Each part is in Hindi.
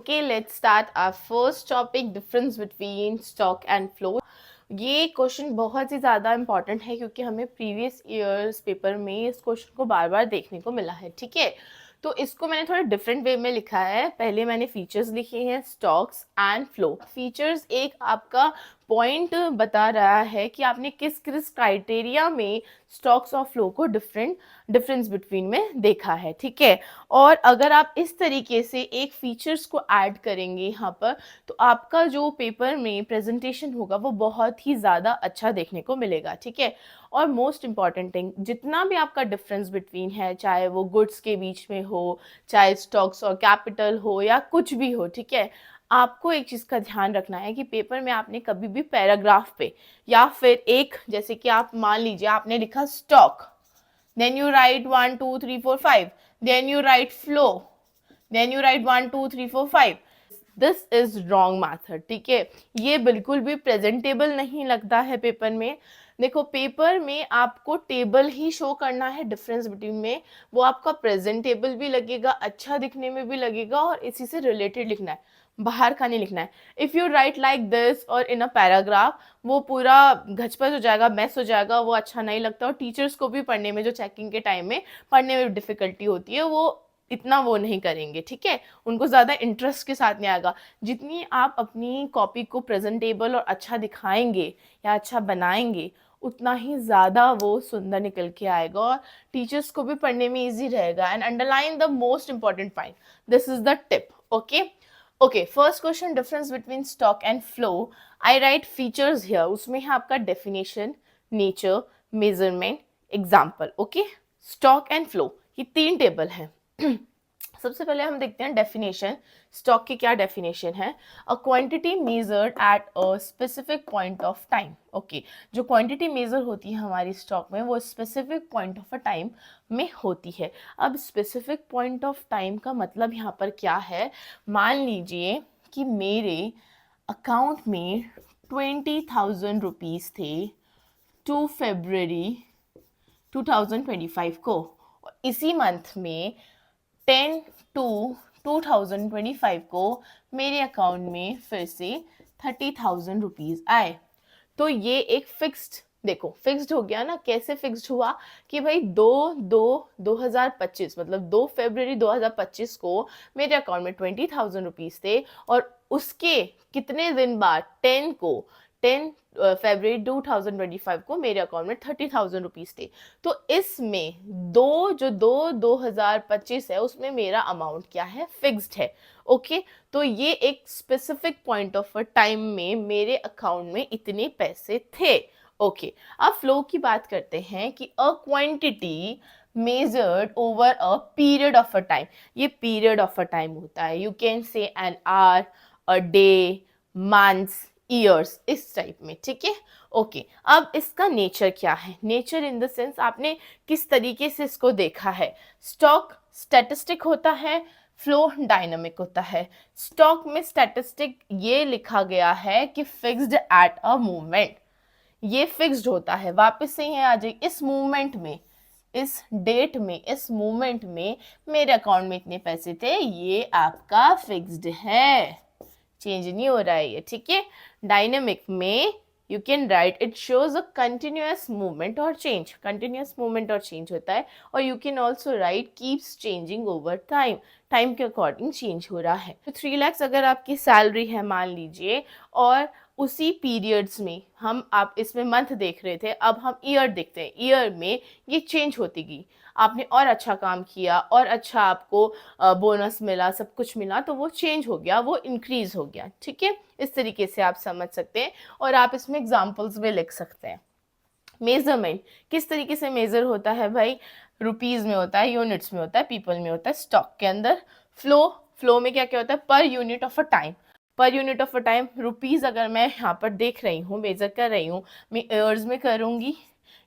Okay, let's start our first topic, difference between stock and flow. ये क्वेश्चन बहुत ही ज़्यादा इंपॉर्टेंट है क्योंकि हमें प्रीवियस ईयर्स पेपर में इस क्वेश्चन को बार बार देखने को मिला है, ठीक है। तो इसको मैंने थोड़ा डिफरेंट वे में लिखा है। पहले मैंने फीचर्स लिखे हैं, स्टॉक्स एंड फ्लो। फीचर्स एक आपका पॉइंट बता रहा है कि आपने किस किस क्राइटेरिया में स्टॉक्स और फ्लो को डिफरेंस बिटवीन में देखा है, ठीक है। और अगर आप इस तरीके से एक फीचर्स को ऐड करेंगे यहाँ पर, तो आपका जो पेपर में प्रेजेंटेशन होगा वो बहुत ही ज़्यादा अच्छा देखने को मिलेगा, ठीक है। और मोस्ट इम्पॉर्टेंट थिंग, जितना भी आपका डिफरेंस बिटवीन है, चाहे वो गुड्स के बीच में हो, चाहे स्टॉक्स और कैपिटल हो या कुछ भी हो, ठीक है, आपको एक चीज़ का ध्यान रखना है कि पेपर में आपने कभी भी पैराग्राफ पे या फिर एक, जैसे कि आप मान लीजिए आपने लिखा stock, then you write 1 2 3 4 5, then you write flow, then you write 1 2 3 4 5. This is wrong method, ठीक है। ये बिल्कुल भी प्रेजेंटेबल नहीं लगता है पेपर में। देखो, पेपर में आपको टेबल ही शो करना है डिफरेंस बिटवीन में, वो आपका प्रेजेंटेबल भी लगेगा, अच्छा दिखने में भी लगेगा, और इसी से रिलेटेड लिखना है, बाहर का नहीं लिखना है। If you right like this और इन अ पैराग्राफ, वो पूरा घचपच हो जाएगा, मेस हो जाएगा, वो अच्छा नहीं लगता। और टीचर्स को भी पढ़ने में, जो चेकिंग के टाइम में पढ़ने में डिफिकल्टी होती है, वो इतना वो नहीं करेंगे, ठीक है। उनको ज़्यादा इंटरेस्ट के साथ नहीं आएगा। जितनी आप अपनी कॉपी को प्रेजेंटेबल और अच्छा दिखाएंगे या अच्छा बनाएंगे, उतना ही ज़्यादा वो सुंदर निकल के आएगा और टीचर्स को भी पढ़ने में ईजी रहेगा। And underline the most important point, this is the tip. Okay, first question, difference between stock and flow. I right features here, उसमें है आपका definition, nature, measurement, example. Okay, stock and flow, ये 3 टेबल है। सबसे पहले हम देखते हैं डेफिनेशन। स्टॉक की क्या डेफिनेशन है? A quantity measured at a specific point of time. Okay, जो क्वांटिटी मेजर होती है हमारी स्टॉक में, वो specific point of a time में होती है। अब स्पेसिफिक पॉइंट ऑफ टाइम का मतलब यहाँ पर क्या है? मान लीजिए कि मेरे अकाउंट में 20,000 रुपीज़ थे 2 फरवरी 2025 को। इसी मंथ में 10 टू 2025 को मेरे अकाउंट में फिर से 30,000 रुपीज़ आए। तो ये एक फिक्स्ड, देखो फिक्स्ड हो गया ना। कैसे फिक्स्ड हुआ? कि भाई 2025 मतलब 2 फरवरी 2025 को मेरे अकाउंट में 20,000 रुपीज़ थे, और उसके कितने दिन बाद 10 फरवरी 2025 को मेरे अकाउंट में 30,000 रुपीज़ थे। तो इसमें 2025 है, उसमें मेरा अमाउंट क्या है? फिक्स्ड है। ओके, तो ये एक स्पेसिफिक पॉइंट ऑफ टाइम में मेरे अकाउंट में इतने पैसे थे। ओके, अब फ्लो की बात करते हैं कि a quantity measured over a period of a time. ये पीरियड ऑफ अ टाइम होता है। You can say an hour, a day, months, years, इस टाइप में, ठीक है। ओके, अब इसका नेचर क्या है? नेचर इन द सेंस आपने किस तरीके से इसको देखा है। स्टॉक स्टैटिस्टिक होता है, फ्लो डायनामिक होता है। स्टॉक में स्टैटिस्टिक ये लिखा गया है कि फिक्स्ड एट अ मूवमेंट, ये फिक्स्ड होता है। वापस से ये आ जाए, इस मूवमेंट में, इस डेट में, इस मूवमेंट में मेरे अकाउंट में इतने पैसे थे, ये आपका फिक्स्ड है, चेंज नहीं हो रहा है ये, ठीक है। डायनेमिक में you can write it shows a continuous movement और चेंज, कंटिन्यूअस मूवमेंट और चेंज होता है। और you can also right keeps changing over time, time के अकॉर्डिंग चेंज हो रहा है। तो 3 लाख अगर आपकी सैलरी है मान लीजिए, और उसी पीरियड्स में हम, आप इसमें मंथ देख रहे थे, अब हम ईयर देखते हैं। ईयर में ये चेंज होती गई, आपने और अच्छा काम किया और अच्छा आपको बोनस मिला, सब कुछ मिला, तो वो चेंज हो गया, वो इंक्रीज हो गया, ठीक है। इस तरीके से आप समझ सकते हैं, और आप इसमें एग्जाम्पल्स भी लिख सकते हैं। मेजरमेंट किस तरीके से मेजर होता है भाई? रुपीज में होता है, यूनिट्स में होता है, पीपल में होता है, स्टॉक के अंदर। फ्लो में क्या क्या होता है? Per unit of a time, per unit of a time. Rupees अगर मैं यहाँ पर देख रही हूँ, मेजर कर रही हूँ, मैं ईयर्स में करूँगी,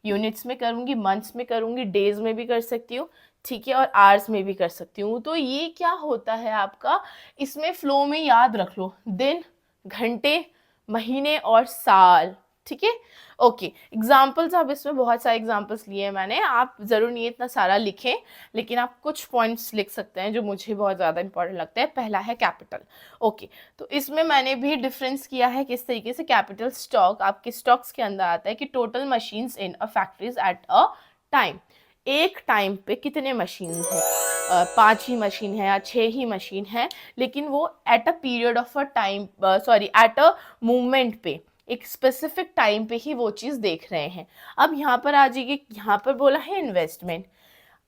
यूनिट्स में करूँगी, मंथ्स में करूँगी, डेज में भी कर सकती हूँ, ठीक है, और आवर्स में भी कर सकती हूँ। तो ये क्या होता है आपका, इसमें फ्लो में याद रख लो, दिन, घंटे, महीने और साल, ठीक है। ओके, एग्जाम्पल्स अब इसमें बहुत सारे एग्जाम्पल्स लिए हैं मैंने, आप ज़रूर नहीं इतना सारा लिखें, लेकिन आप कुछ पॉइंट्स लिख सकते हैं जो मुझे बहुत ज़्यादा इंपॉर्टेंट लगता है। पहला है कैपिटल। ओके, तो इसमें मैंने भी डिफरेंस किया है किस तरीके से। कैपिटल स्टॉक आपके स्टॉक्स के अंदर आता है कि total machines in a factories at a time, एक टाइम पे कितने मशीन्स हैं, 5 ही मशीन है या 6 ही मशीन है, लेकिन वो at a period of a time, sorry at a movement पे, एक स्पेसिफिक टाइम पे ही वो चीज़ देख रहे हैं। अब यहाँ पर आ जाइए, यहाँ पर बोला है इन्वेस्टमेंट।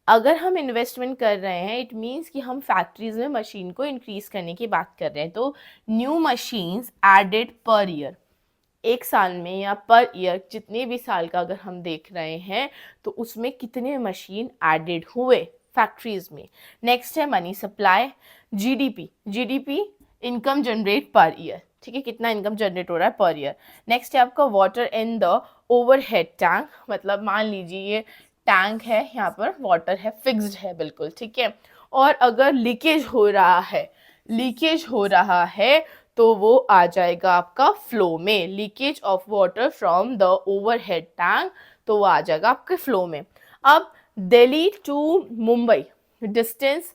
अगर हम इन्वेस्टमेंट कर रहे हैं, इट मीन्स कि हम फैक्ट्रीज में मशीन को इंक्रीज करने की बात कर रहे हैं। तो new machines added per year, एक साल में या पर ईयर, जितने भी साल का अगर हम देख रहे हैं, तो उसमें कितने मशीन एडेड हुए फैक्ट्रीज में। नेक्स्ट है money supply, GDP, GDP income generate per year, ठीक है, कितना इनकम जनरेट हो रहा है पर ईयर। नेक्स्ट है आपका water in the overhead tank, मतलब मान लीजिए ये टैंक है, यहाँ पर वाटर है, फिक्स्ड है बिल्कुल, ठीक है, और अगर लीकेज हो रहा है, लीकेज हो रहा है, तो वो आ जाएगा आपका फ्लो में। Leakage of water from the overhead tank, तो वो आ जाएगा आपके फ्लो में। अब Delhi to Mumbai distance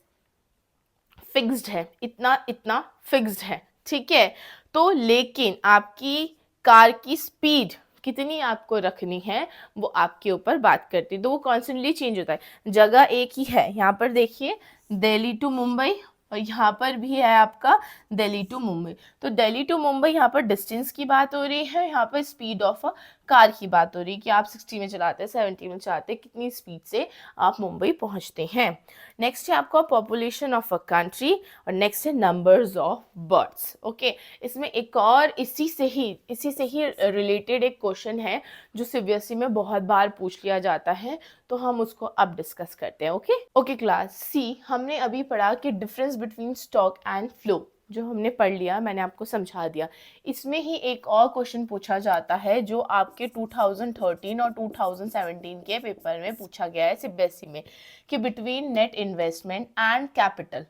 fixed है, इतना इतना फिक्स्ड है, ठीक है। तो लेकिन आपकी कार की स्पीड कितनी आपको रखनी है, वो आपके ऊपर बात करती है, तो वो कॉन्स्टेंटली चेंज होता है। जगह एक ही है, यहाँ पर देखिए दिल्ली टू मुंबई, और यहाँ पर भी है आपका दिल्ली टू मुंबई। तो दिल्ली टू मुंबई यहाँ पर डिस्टेंस की बात हो रही है, यहाँ पर स्पीड ऑफ अ कार की बात हो रही है कि आप 60 में चलाते हैं, 70 में चलाते हैं, कितनी स्पीड से आप मुंबई पहुँचते हैं। नेक्स्ट है आपका पॉपुलेशन ऑफ अ कंट्री, और नेक्स्ट है नंबर्स ऑफ बर्ड्स। ओके, इसमें एक और इसी से ही रिलेटेड एक क्वेश्चन है जो सीबीएसई में बहुत बार पूछ लिया जाता है, तो हम उसको अब डिस्कस करते हैं। ओके ओके क्लास सी, हमने अभी पढ़ा कि difference between stock and flow, जो हमने पढ़ लिया, मैंने आपको समझा दिया। इसमें ही एक और क्वेश्चन पूछा जाता है जो आपके 2013 और 2017 के पेपर में पूछा गया है सीबीएसई में, कि between net investment and capital,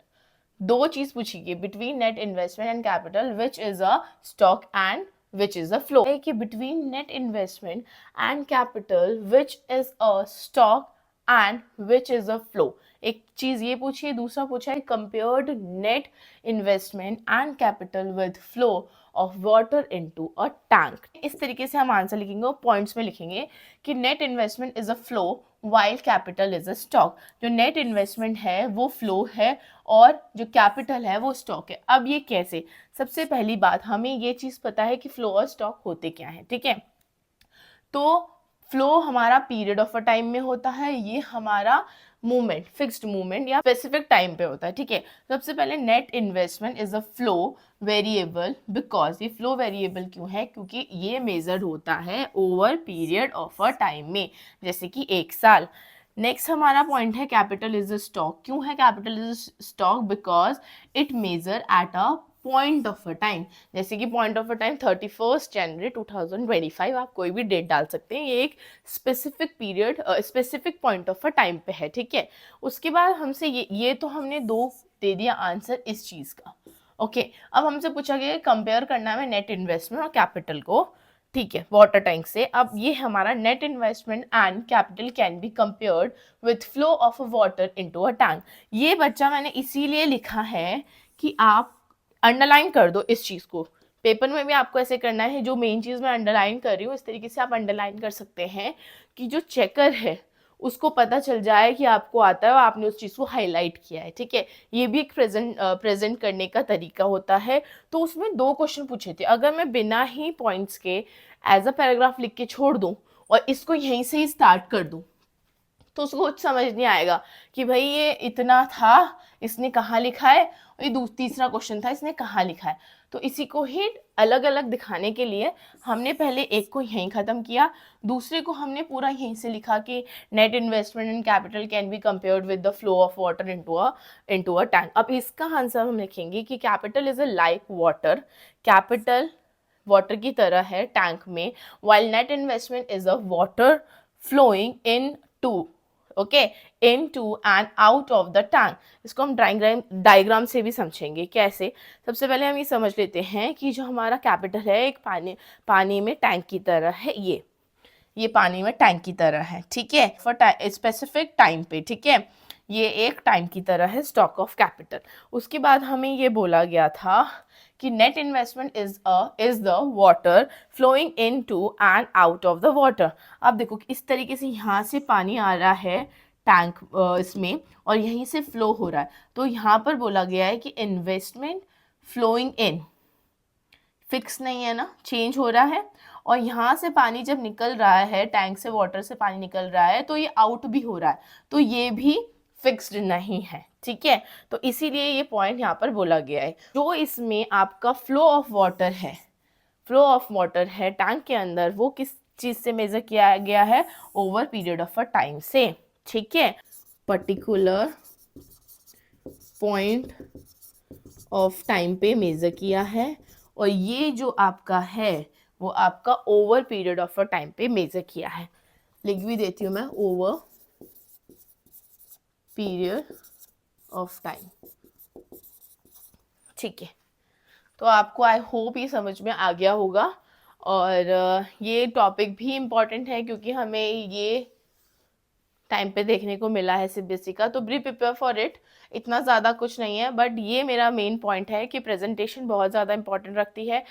दो चीज पूछी गई, between net investment and capital which is a stock and which is a flow, कि between net investment and capital which is a stock and which is a flow. एक चीज ये पूछी है, दूसरा पूछा है compared net investment and capital with flow of water into a tank. इस तरीके से हम आंसर लिखेंगे और पॉइंट्स में लिखेंगे कि net investment is a flow while capital is a stock. जो नेट इन्वेस्टमेंट है वो फ्लो है और जो कैपिटल है वो स्टॉक है। अब ये कैसे, सबसे पहली बात हमें ये चीज पता है कि फ्लो और स्टॉक होते क्या है, ठीक है। तो फ्लो हमारा पीरियड ऑफ अ टाइम में होता है, ये हमारा मूवमेंट, फिक्स्ड मूवमेंट या स्पेसिफिक टाइम पे होता है, ठीक है। सबसे पहले net investment is a flow variable, because ये फ्लो वेरिएबल क्यों है, क्योंकि ये मेजर्ड होता है over period of a time में, जैसे कि एक साल। नेक्स्ट हमारा पॉइंट है कैपिटल इज अ स्टॉक। क्यों है capital is stock, because it measure at a point of a time, जैसे कि पॉइंट ऑफ अ टाइम 31 जनवरी 2025, आप कोई भी डेट डाल सकते हैं, ये एक specific period, specific point of a time पे है, ठीक है। उसके बाद हमसे ये तो हमने दो दे दिया आंसर इस चीज का। ओके, अब हमसे पूछा गया कंपेयर करना है नेट इन्वेस्टमेंट और कैपिटल को, ठीक है, वाटर टैंक से। अब ये हमारा net investment and capital can be compared with flow of a water into a tank. ये बच्चा मैंने इसीलिए लिखा है कि आप अंडरलाइन कर दो इस चीज को, पेपर में भी आपको ऐसे करना है, जो मेन चीज मैं अंडरलाइन कर रही हूँ इस तरीके से आप अंडरलाइन कर सकते हैं कि जो चेकर है उसको पता चल जाए कि आपको आता है और आपने उस चीज को हाईलाइट किया है, ठीक है। ये भी एक प्रेजेंट करने का तरीका होता है। तो उसमें दो क्वेश्चन पूछे थे, अगर मैं बिना ही पॉइंट्स के एज अ पैराग्राफ लिख के छोड़ दूं और इसको यहीं से ही स्टार्ट कर दूं, तो उसको कुछ समझ नहीं आएगा कि भाई ये इतना था, इसने कहाँ लिखा है, और ये तीसरा क्वेश्चन था, इसने कहाँ लिखा है। तो इसी को ही अलग अलग दिखाने के लिए हमने पहले एक को यहीं ख़त्म किया, दूसरे को हमने पूरा यहीं से लिखा कि net investment and capital can be compared with the flow of water into a tank. अब इसका आंसर हम लिखेंगे कि capital is a like water, capital water की तरह है टैंक में, while net investment is a water flowing in to okay, into and out of the tank. इसको हम डायग्राम से भी समझेंगे। कैसे? सबसे पहले हम ये समझ लेते हैं कि जो हमारा कैपिटल है एक पानी में टैंक की तरह है। ये पानी में टैंक की तरह है, ठीक है, फॉर स्पेसिफिक टाइम पे, ठीक है। ये एक टाइम की तरह है स्टॉक ऑफ कैपिटल। उसके बाद हमें ये बोला गया था कि net investment is the water flowing in to and out of the water. अब देखो इस तरीके से यहाँ से पानी आ रहा है टैंक इसमें, और यहीं से फ्लो हो रहा है। तो यहाँ पर बोला गया है कि इन्वेस्टमेंट फ्लोइंग इन फिक्स नहीं है ना, चेंज हो रहा है। और यहाँ से पानी जब निकल रहा है, टैंक से वाटर से पानी निकल रहा है, तो ये आउट भी हो रहा है, तो ये भी फिक्स्ड नहीं है, ठीक है। तो इसीलिए ये पॉइंट यहाँ पर बोला गया है। जो इसमें आपका फ्लो ऑफ वाटर है, फ्लो ऑफ वाटर है टैंक के अंदर, वो किस चीज से मेजर किया गया है? Over period of a time से, ठीक है। पर्टिकुलर पॉइंट ऑफ टाइम पे मेजर किया है, और ये जो आपका है वो आपका over period of a time पे मेजर किया है। लिख भी देती हूँ मैं, ओवर पीरियड ऑफ टाइम, ठीक है। तो आपको आई होप ये समझ में आ गया होगा। और ये टॉपिक भी इम्पॉर्टेंट है क्योंकि हमें ये टाइम पे देखने को मिला है सीबीएसई का, तो बी प्रिपेयर फॉर इट। इतना ज़्यादा कुछ नहीं है, बट ये मेरा मेन पॉइंट है कि प्रेजेंटेशन बहुत ज़्यादा इंपॉर्टेंट रखती है।